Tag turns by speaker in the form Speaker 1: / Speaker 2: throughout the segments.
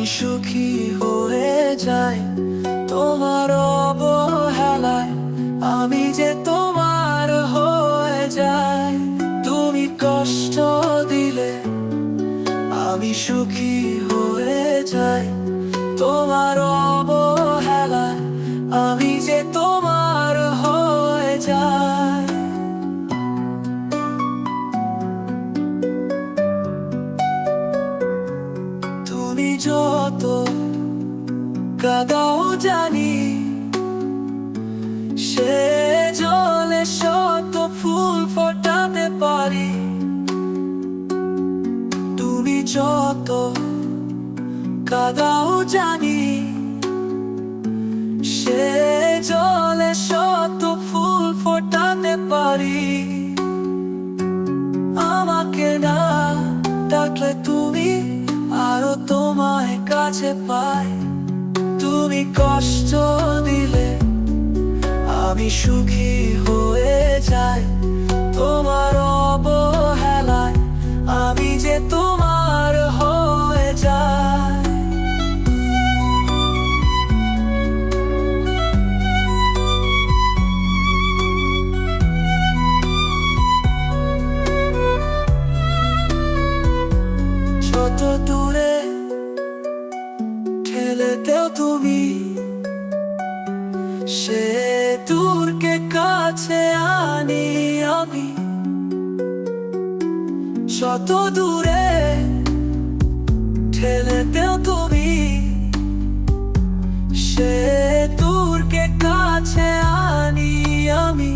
Speaker 1: আমি সুখী হয়ে যাই তোমার অবহেলায়, আমি যে তোমার হয়ে যাই। তুমি কষ্ট দিলে আমি সুখী হয়ে যাই তোমার অবহেলায়, আমি যে তোমার হয়ে যাই। তুমি যত কাঁদাও জানি, সে জলে শত ফুল ফোটাতে পারি। তুমি যত কাঁদাও জানি, সে জলে শত ফুল ফোটাতে পারি। আমাকে না ডাকলে তুমি আরো তোমায় কাছে পাই। তুমি কষ্ট দিলে আমি সুখী হয়ে যাই তোমার অবহেলায়, আমি যে তোমার হয়ে যাই। যত দূরে ঠেলে দেও তুমি, সে দূরকে কাছে আনি আমি। যত দূরে ঠেলে দেও তুমি, সে দূরকে কাছে আনি আমি।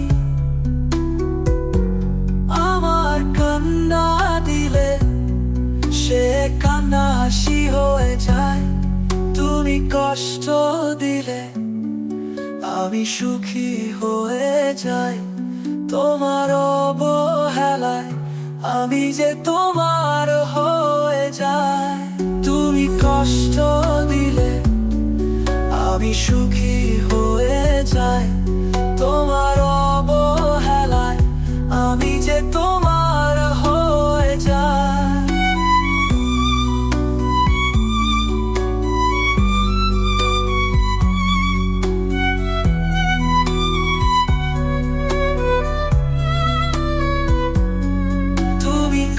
Speaker 1: আমার কান্না দিলে সে কান্না হাসি হয়ে যায়। তুমি কষ্ট দিলে আমি সুখী হয়ে যাই তোমার অবহেলায়, আমি যে তোমার হয়ে যাই। তুমি কষ্ট দিলে আমি সুখী হয়ে যাই তোমার অবহেলায়, আমি যে তোমার হয়ে যাই।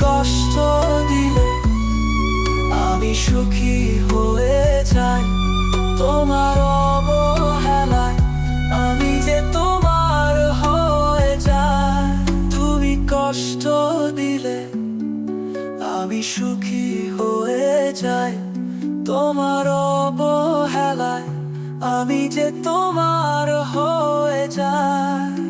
Speaker 1: কষ্ট দিলে আমি সুখী হয়ে যাই তোমার অবহেলায়, আমি যে তোমার হয়ে যাই। তুমি কষ্ট দিলে আমি সুখী হয়ে যাই তোমার অবহেলায়, আমি যে তোমার হয়ে যাই।